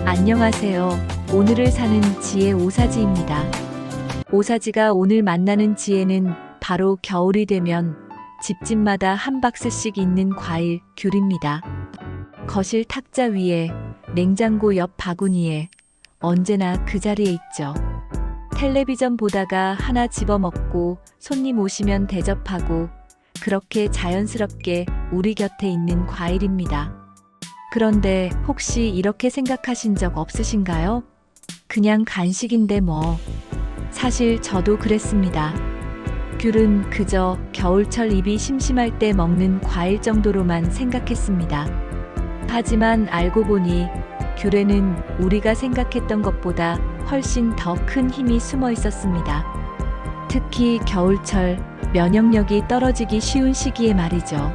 안녕하세요. 오늘을 사는 지혜 오사지입니다. 오사지가 오늘 만나는 지혜는 바로 겨울이 되면 집집마다 한 박스씩 있는 과일, 귤입니다. 거실 탁자 위에, 냉장고 옆 바구니에 언제나 그 자리에 있죠. 텔레비전 보다가 하나 집어 먹고 손님 오시면 대접하고 그렇게 자연스럽게 우리 곁에 있는 과일입니다. 그런데 혹시 이렇게 생각하신 적 없으신가요? 그냥 간식인데 뭐. 사실 저도 그랬습니다. 귤은 그저 겨울철 입이 심심할 때 먹는 과일 정도로만 생각했습니다. 하지만 알고 보니 귤에는 우리가 생각했던 것보다 훨씬 더 큰 힘이 숨어 있었습니다. 특히 겨울철 면역력이 떨어지기 쉬운 시기에 말이죠.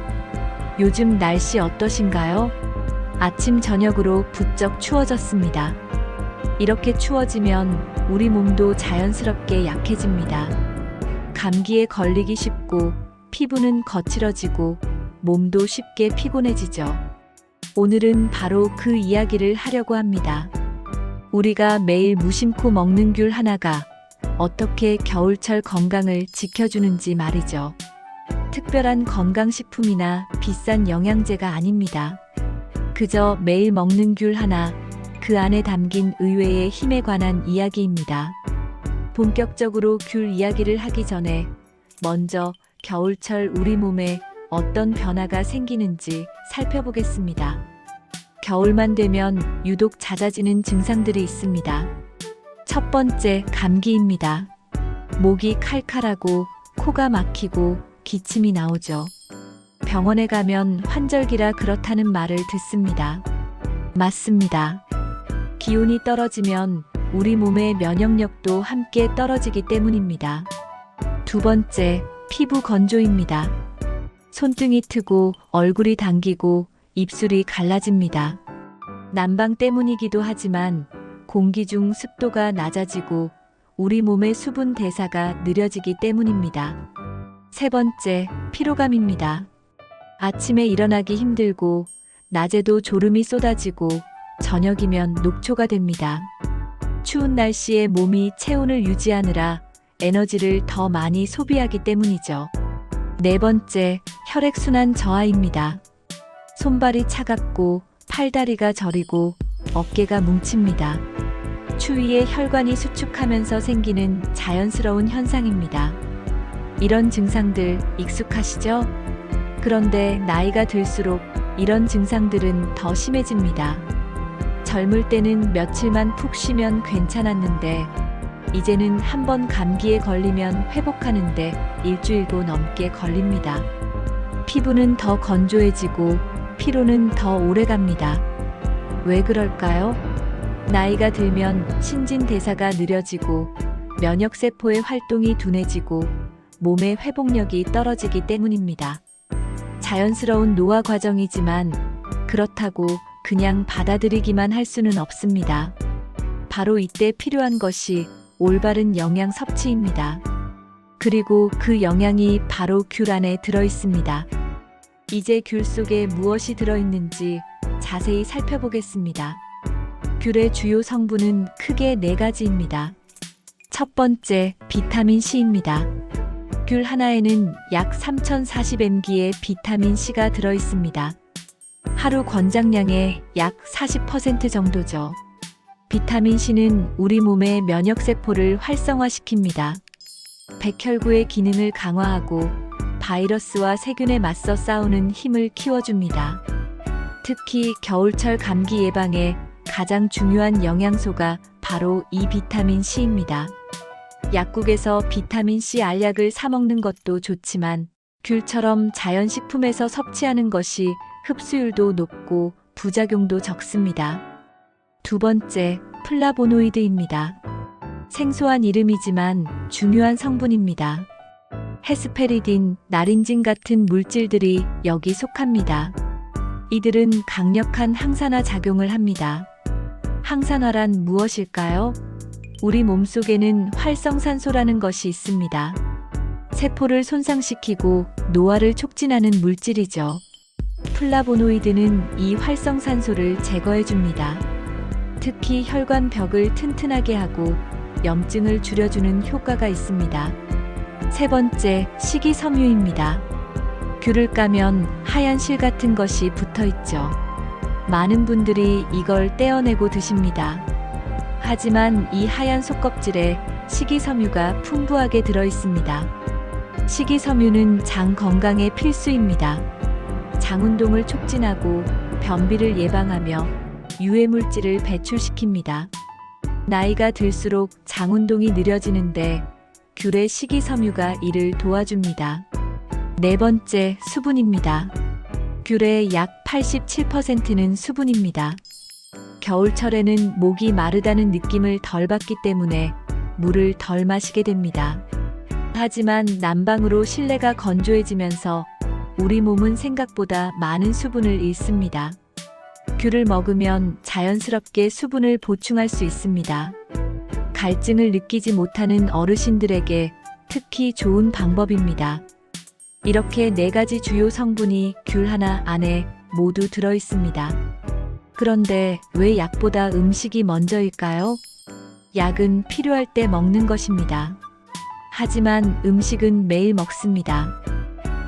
요즘 날씨 어떠신가요? 아침 저녁으로 부쩍 추워졌습니다. 이렇게 추워지면 우리 몸도 자연스럽게 약해집니다. 감기에 걸리기 쉽고 피부는 거칠어지고 몸도 쉽게 피곤해지죠. 오늘은 바로 그 이야기를 하려고 합니다. 우리가 매일 무심코 먹는 귤 하나가 어떻게 겨울철 건강을 지켜주는지 말이죠. 특별한 건강식품이나 비싼 영양제가 아닙니다. 그저 매일 먹는 귤 하나, 그 안에 담긴 의외의 힘에 관한 이야기입니다. 본격적으로 귤 이야기를 하기 전에 먼저 겨울철 우리 몸에 어떤 변화가 생기는지 살펴보겠습니다. 겨울만 되면 유독 잦아지는 증상들이 있습니다. 첫 번째, 감기입니다. 목이 칼칼하고 코가 막히고 기침이 나오죠. 병원에 가면 환절기라 그렇다는 말을 듣습니다. 맞습니다. 기온이 떨어지면 우리 몸의 면역력도 함께 떨어지기 때문입니다. 두 번째, 피부 건조입니다. 손등이 트고 얼굴이 당기고 입술이 갈라집니다. 난방 때문이기도 하지만 공기 중 습도가 낮아지고 우리 몸의 수분 대사가 느려지기 때문입니다. 세 번째, 피로감입니다. 아침에 일어나기 힘들고 낮에도 졸음이 쏟아지고 저녁이면 녹초가 됩니다. 추운 날씨에 몸이 체온을 유지하느라 에너지를 더 많이 소비하기 때문이죠. 네 번째, 혈액순환 저하입니다. 손발이 차갑고 팔다리가 저리고 어깨가 뭉칩니다. 추위에 혈관이 수축하면서 생기는 자연스러운 현상입니다. 이런 증상들 익숙하시죠? 그런데 나이가 들수록 이런 증상들은 더 심해집니다. 젊을 때는 며칠만 푹 쉬면 괜찮았는데 이제는 한번 감기에 걸리면 회복하는데 일주일도 넘게 걸립니다. 피부는 더 건조해지고 피로는 더 오래 갑니다. 왜 그럴까요? 나이가 들면 신진대사가 느려지고 면역세포의 활동이 둔해지고 몸의 회복력이 떨어지기 때문입니다. 자연스러운 노화 과정이지만 그렇다고 그냥 받아들이기만 할 수는 없습니다. 바로 이때 필요한 것이 올바른 영양 섭취입니다. 그리고 그 영양이 바로 귤 안에 들어 있습니다. 이제 귤 속에 무엇이 들어있는지 자세히 살펴보겠습니다. 귤의 주요 성분은 크게 4가지입니다. 첫 번째, 비타민 C입니다. 귤 하나에는 약 3040mg의 비타민 C가 들어있습니다. 하루 권장량의 약 40% 정도죠. 비타민 C는 우리 몸의 면역세포를 활성화시킵니다. 백혈구의 기능을 강화하고 바이러스와 세균에 맞서 싸우는 힘을 키워줍니다. 특히 겨울철 감기 예방에 가장 중요한 영양소가 바로 이 비타민 C입니다. 약국에서 비타민 C 알약을 사 먹는 것도 좋지만 귤처럼 자연식품에서 섭취하는 것이 흡수율도 높고 부작용도 적습니다. 두 번째, 플라보노이드입니다. 생소한 이름이지만 중요한 성분입니다. 헤스페리딘, 나린진 같은 물질들이 여기 속합니다. 이들은 강력한 항산화 작용을 합니다. 항산화란 무엇일까요? 우리 몸속에는 활성산소라는 것이 있습니다. 세포를 손상시키고 노화를 촉진하는 물질이죠. 플라보노이드는 이 활성산소를 제거해줍니다. 특히 혈관벽을 튼튼하게 하고 염증을 줄여주는 효과가 있습니다. 세 번째, 식이섬유입니다. 귤을 까면 하얀 실 같은 것이 붙어 있죠. 많은 분들이 이걸 떼어내고 드십니다. 하지만 이 하얀 속껍질에 식이섬유가 풍부하게 들어 있습니다. 식이섬유는 장 건강에 필수입니다. 장 운동을 촉진하고 변비를 예방하며 유해 물질을 배출시킵니다. 나이가 들수록 장 운동이 느려지는데 귤의 식이섬유가 이를 도와줍니다. 네 번째, 수분입니다. 귤의 약 87%는 수분입니다. 겨울철에는 목이 마르다는 느낌을 덜 받기 때문에 물을 덜 마시게 됩니다. 하지만 난방으로 실내가 건조해지면서 우리 몸은 생각보다 많은 수분을 잃습니다. 귤을 먹으면 자연스럽게 수분을 보충할 수 있습니다. 갈증을 느끼지 못하는 어르신들에게 특히 좋은 방법입니다. 이렇게 4가지 주요 성분이 귤 하나 안에 모두 들어 있습니다. 그런데 왜 약보다 음식이 먼저일까요? 약은 필요할 때 먹는 것입니다. 하지만 음식은 매일 먹습니다.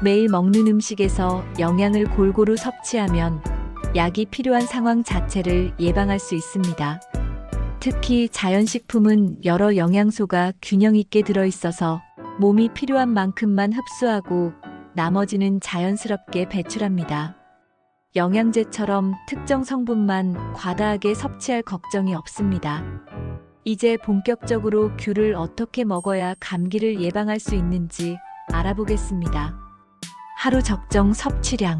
매일 먹는 음식에서 영양을 골고루 섭취하면 약이 필요한 상황 자체를 예방할 수 있습니다. 특히 자연식품은 여러 영양소가 균형 있게 들어있어서 몸이 필요한 만큼만 흡수하고 나머지는 자연스럽게 배출합니다. 영양제처럼 특정 성분만 과다하게 섭취할 걱정이 없습니다. 이제 본격적으로 귤을 어떻게 먹어야 감기를 예방할 수 있는지 알아보겠습니다. 하루 적정 섭취량.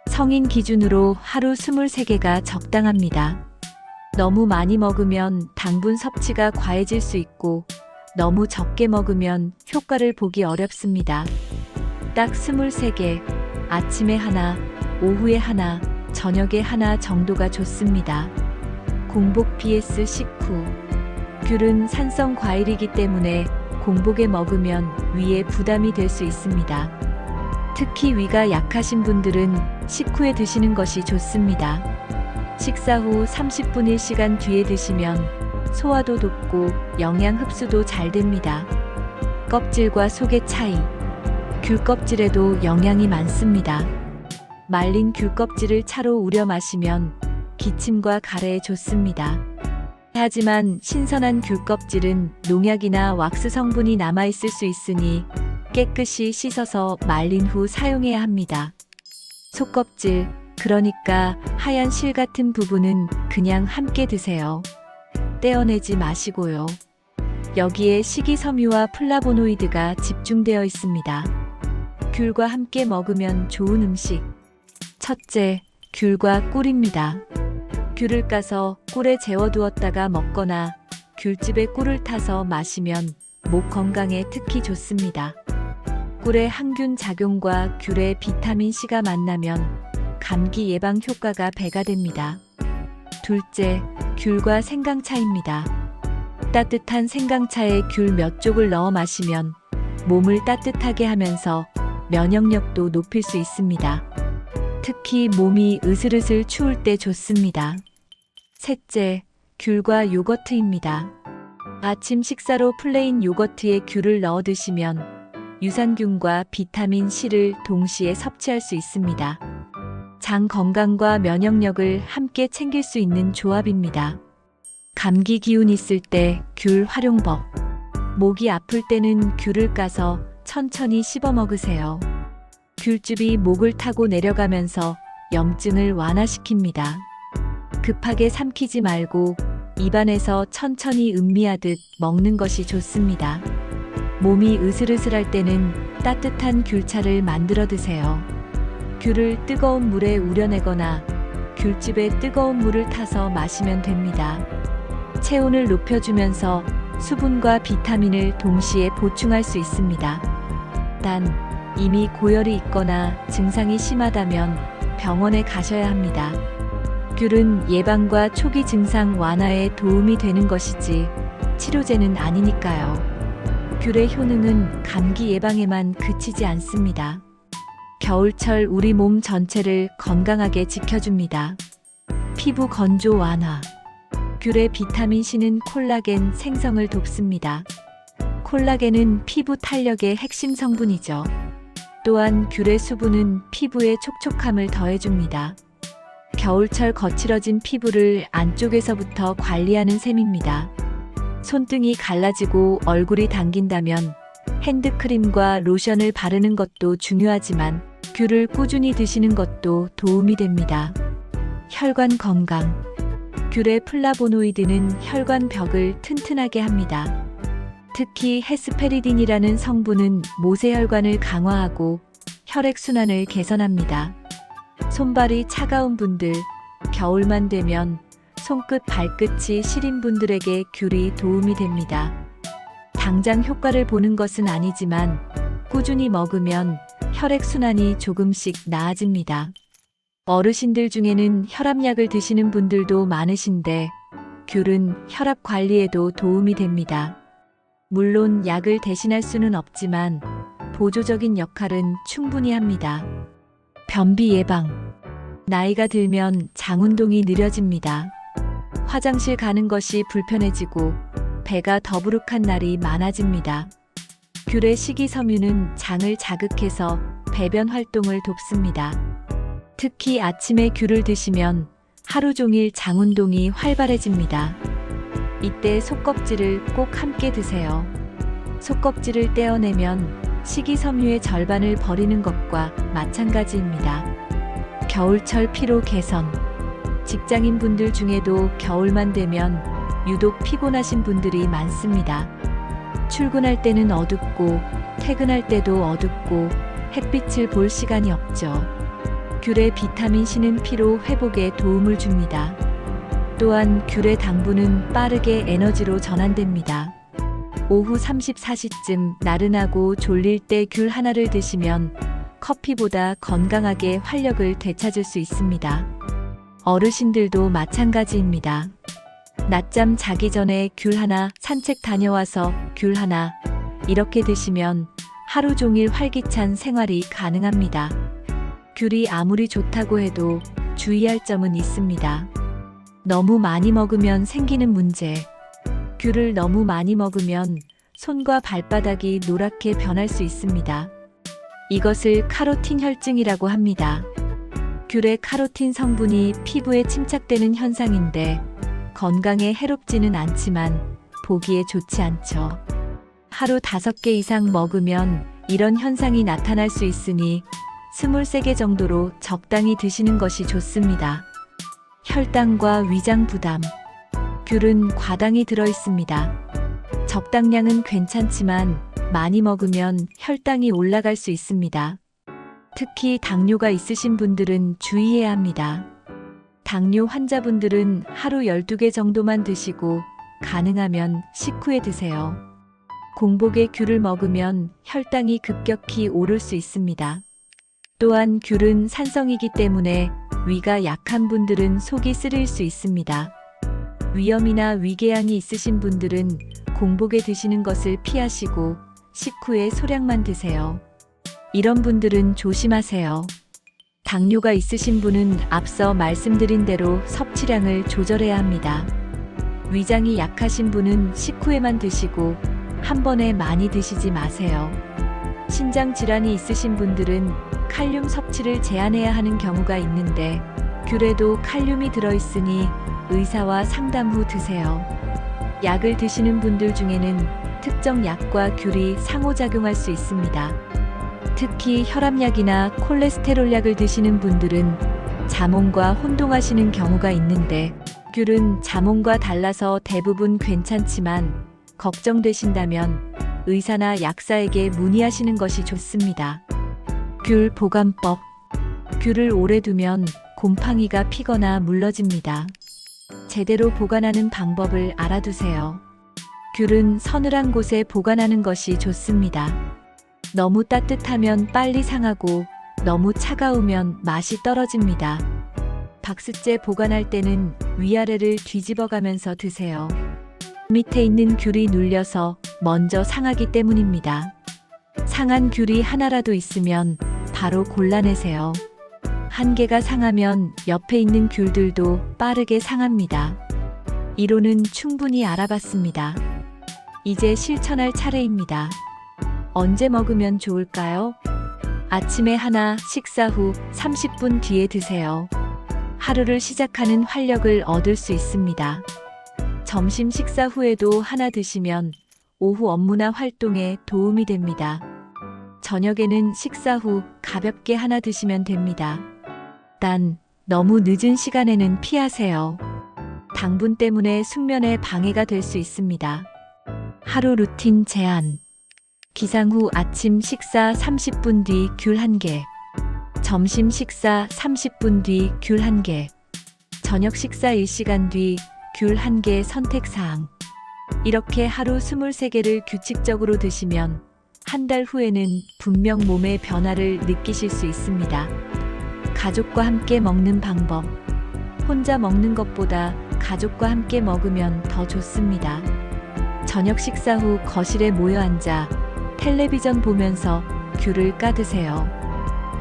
성인 기준으로 하루 23개가 적당합니다. 너무 많이 먹으면 당분 섭취가 과해질 수 있고 너무 적게 먹으면 효과를 보기 어렵습니다. 딱 23개, 아침에 하나, 오후에 하나, 저녁에 하나 정도가 좋습니다. 공복 vs 식후. 귤은 산성 과일이기 때문에 공복에 먹으면 위에 부담이 될 수 있습니다. 특히 위가 약하신 분들은 식후에 드시는 것이 좋습니다. 식사 후 30분 1시간 뒤에 드시면 소화도 돕고 영양 흡수도 잘 됩니다. 껍질과 속의 차이. 귤 껍질에도 영양이 많습니다. 말린 귤 껍질을 차로 우려 마시면 기침과 가래에 좋습니다. 하지만 신선한 귤 껍질은 농약이나 왁스 성분이 남아있을 수 있으니 깨끗이 씻어서 말린 후 사용해야 합니다. 속껍질, 그러니까 하얀 실 같은 부분은 그냥 함께 드세요. 떼어내지 마시고요. 여기에 식이섬유와 플라보노이드가 집중되어 있습니다. 귤과 함께 먹으면 좋은 음식. 첫째, 귤과 꿀입니다. 귤을 까서 꿀에 재워두었다가 먹거나 귤즙에 꿀을 타서 마시면 목 건강에 특히 좋습니다. 꿀의 항균 작용과 귤의 비타민 C가 만나면 감기 예방 효과가 배가 됩니다. 둘째, 귤과 생강차입니다. 따뜻한 생강차에 귤 몇 쪽을 넣어 마시면 몸을 따뜻하게 하면서 면역력도 높일 수 있습니다. 특히 몸이 으슬으슬 추울 때 좋습니다. 셋째, 귤과 요거트입니다. 아침 식사로 플레인 요거트에 귤을 넣어 드시면 유산균과 비타민 C를 동시에 섭취할 수 있습니다. 장 건강과 면역력을 함께 챙길 수 있는 조합입니다. 감기 기운 있을 때 귤 활용법. 목이 아플 때는 귤을 까서 천천히 씹어 먹으세요. 귤즙이 목을 타고 내려가면서 염증을 완화시킵니다. 급하게 삼키지 말고 입안에서 천천히 음미하듯 먹는 것이 좋습니다. 몸이 으슬으슬할 때는 따뜻한 귤차를 만들어 드세요. 귤을 뜨거운 물에 우려내거나 귤즙에 뜨거운 물을 타서 마시면 됩니다. 체온을 높여주면서 수분과 비타민을 동시에 보충할 수 있습니다. 단, 이미 고열이 있거나 증상이 심하다면 병원에 가셔야 합니다. 귤은 예방과 초기 증상 완화에 도움이 되는 것이지 치료제는 아니니까요. 귤의 효능은 감기 예방에만 그치지 않습니다. 겨울철 우리 몸 전체를 건강하게 지켜줍니다. 피부 건조 완화. 귤의 비타민 C는 콜라겐 생성을 돕습니다. 콜라겐은 피부 탄력의 핵심 성분이죠. 또한 귤의 수분은 피부에 촉촉함을 더해줍니다. 겨울철 거칠어진 피부를 안쪽에서부터 관리하는 셈입니다. 손등이 갈라지고 얼굴이 당긴다면 핸드크림과 로션을 바르는 것도 중요하지만 귤을 꾸준히 드시는 것도 도움이 됩니다. 혈관 건강. 귤의 플라보노이드는 혈관 벽을 튼튼하게 합니다. 특히 헤스페리딘이라는 성분은 모세혈관을 강화하고 혈액순환을 개선합니다. 손발이 차가운 분들, 겨울만 되면 손끝 발끝이 시린 분들에게 귤이 도움이 됩니다. 당장 효과를 보는 것은 아니지만 꾸준히 먹으면 혈액순환이 조금씩 나아집니다. 어르신들 중에는 혈압약을 드시는 분들도 많으신데 귤은 혈압 관리에도 도움이 됩니다. 물론 약을 대신할 수는 없지만 보조적인 역할은 충분히 합니다. 변비 예방. 나이가 들면 장운동이 느려집니다. 화장실 가는 것이 불편해지고 배가 더부룩한 날이 많아집니다. 귤의 식이섬유는 장을 자극해서 배변 활동을 돕습니다. 특히 아침에 귤을 드시면 하루 종일 장운동이 활발해집니다. 이때 속껍질을 꼭 함께 드세요. 속껍질을 떼어내면 식이섬유의 절반을 버리는 것과 마찬가지입니다. 겨울철 피로 개선. 직장인 분들 중에도 겨울만 되면 유독 피곤하신 분들이 많습니다. 출근할 때는 어둡고 퇴근할 때도 어둡고 햇빛을 볼 시간이 없죠. 귤의 비타민 C는 피로 회복에 도움을 줍니다. 또한 귤의 당분은 빠르게 에너지로 전환됩니다. 오후 34시쯤 나른하고 졸릴 때 귤 하나를 드시면 커피보다 건강하게 활력을 되찾을 수 있습니다. 어르신들도 마찬가지입니다. 낮잠 자기 전에 귤 하나, 산책 다녀와서 귤 하나, 이렇게 드시면 하루 종일 활기찬 생활이 가능합니다. 귤이 아무리 좋다고 해도 주의할 점은 있습니다. 너무 많이 먹으면 생기는 문제. 귤을 너무 많이 먹으면 손과 발바닥이 노랗게 변할 수 있습니다. 이것을 카로틴 혈증이라고 합니다. 귤의 카로틴 성분이 피부에 침착되는 현상인데 건강에 해롭지는 않지만 보기에 좋지 않죠. 하루 5개 이상 먹으면 이런 현상이 나타날 수 있으니 23개 정도로 적당히 드시는 것이 좋습니다. 혈당과 위장 부담. 귤은 과당이 들어 있습니다. 적당량은 괜찮지만 많이 먹으면 혈당이 올라갈 수 있습니다. 특히 당뇨가 있으신 분들은 주의해야 합니다. 당뇨 환자분들은 하루 12개 정도만 드시고 가능하면 식후에 드세요. 공복에 귤을 먹으면 혈당이 급격히 오를 수 있습니다. 또한 귤은 산성이기 때문에 위가 약한 분들은 속이 쓰릴 수 있습니다. 위염이나 위궤양이 있으신 분들은 공복에 드시는 것을 피하시고 식후에 소량만 드세요. 이런 분들은 조심하세요. 당뇨가 있으신 분은 앞서 말씀드린 대로 섭취량을 조절해야 합니다. 위장이 약하신 분은 식후에만 드시고 한 번에 많이 드시지 마세요. 신장 질환이 있으신 분들은 칼륨 섭취를 제한해야 하는 경우가 있는데 귤에도 칼륨이 들어있으니 의사와 상담 후 드세요. 약을 드시는 분들 중에는 특정 약과 귤이 상호작용할 수 있습니다. 특히 혈압약이나 콜레스테롤 약을 드시는 분들은 자몽과 혼동하시는 경우가 있는데 귤은 자몽과 달라서 대부분 괜찮지만 걱정되신다면 의사나 약사에게 문의하시는 것이 좋습니다. 귤 보관법. 귤을 오래 두면 곰팡이가 피거나 물러집니다. 제대로 보관하는 방법을 알아두세요. 귤은 서늘한 곳에 보관하는 것이 좋습니다. 너무 따뜻하면 빨리 상하고 너무 차가우면 맛이 떨어집니다. 박스째 보관할 때는 위아래를 뒤집어 가면서 드세요. 밑에 있는 귤이 눌려서 먼저 상하기 때문입니다. 상한 귤이 하나라도 있으면 바로 골라내세요. 한 개가 상하면 옆에 있는 귤들도 빠르게 상합니다. 이론은 충분히 알아봤습니다. 이제 실천할 차례입니다. 언제 먹으면 좋을까요? 아침에 하나, 식사 후 30분 뒤에 드세요. 하루를 시작하는 활력을 얻을 수 있습니다. 점심 식사 후에도 하나 드시면 오후 업무나 활동에 도움이 됩니다. 저녁에는 식사 후 가볍게 하나 드시면 됩니다. 단, 너무 늦은 시간에는 피하세요. 당분 때문에 숙면에 방해가 될 수 있습니다. 하루 루틴 제한. 기상 후 아침 식사 30분 뒤 귤 1개. 점심 식사 30분 뒤 귤 1개. 저녁 식사 1시간 뒤 귤 1개 선택사항. 이렇게 하루 23개를 규칙적으로 드시면 한 달 후에는 분명 몸의 변화를 느끼실 수 있습니다. 가족과 함께 먹는 방법. 혼자 먹는 것보다 가족과 함께 먹으면 더 좋습니다. 저녁 식사 후 거실에 모여 앉아 텔레비전 보면서 귤을 까드세요.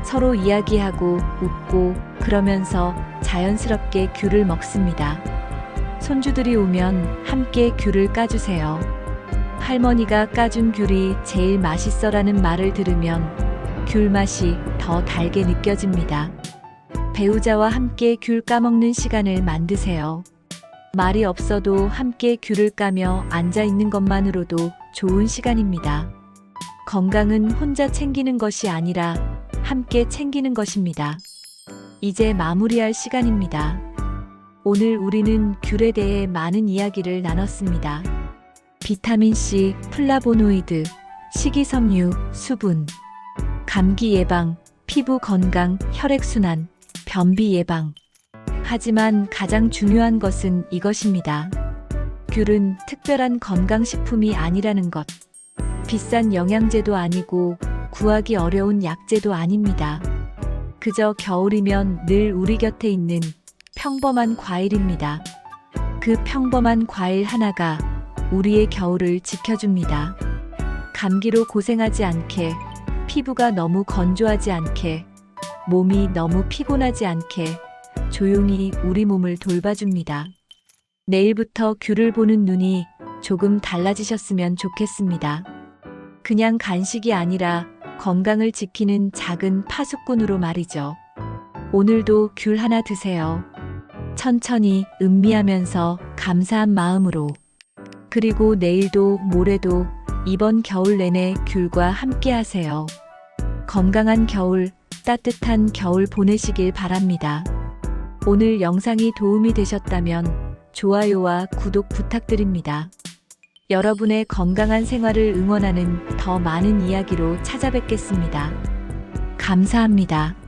서로 이야기하고 웃고 그러면서 자연스럽게 귤을 먹습니다. 손주들이 오면 함께 귤을 까주세요. 할머니가 까준 귤이 제일 맛있어라는 말을 들으면 귤 맛이 더 달게 느껴집니다. 배우자와 함께 귤 까먹는 시간을 만드세요. 말이 없어도 함께 귤을 까며 앉아 있는 것만으로도 좋은 시간입니다. 건강은 혼자 챙기는 것이 아니라 함께 챙기는 것입니다. 이제 마무리할 시간입니다. 오늘 우리는 귤에 대해 많은 이야기를 나눴습니다. 비타민C, 플라보노이드, 식이섬유, 수분, 감기 예방, 피부 건강, 혈액순환, 변비 예방. 하지만 가장 중요한 것은 이것입니다. 귤은 특별한 건강식품이 아니라는 것. 비싼 영양제도 아니고 구하기 어려운 약제도 아닙니다. 그저 겨울이면 늘 우리 곁에 있는 평범한 과일입니다. 그 평범한 과일 하나가 우리의 겨울을 지켜줍니다. 감기로 고생하지 않게, 피부가 너무 건조하지 않게, 몸이 너무 피곤하지 않게 조용히 우리 몸을 돌봐줍니다. 내일부터 귤을 보는 눈이 조금 달라지셨으면 좋겠습니다. 그냥 간식이 아니라 건강을 지키는 작은 파수꾼으로 말이죠. 오늘도 귤 하나 드세요. 천천히 음미하면서 감사한 마음으로. 그리고 내일도 모레도 이번 겨울 내내 귤과 함께 하세요. 건강한 겨울, 따뜻한 겨울 보내시길 바랍니다. 오늘 영상이 도움이 되셨다면 좋아요와 구독 부탁드립니다. 여러분의 건강한 생활을 응원하는 더 많은 이야기로 찾아뵙겠습니다. 감사합니다.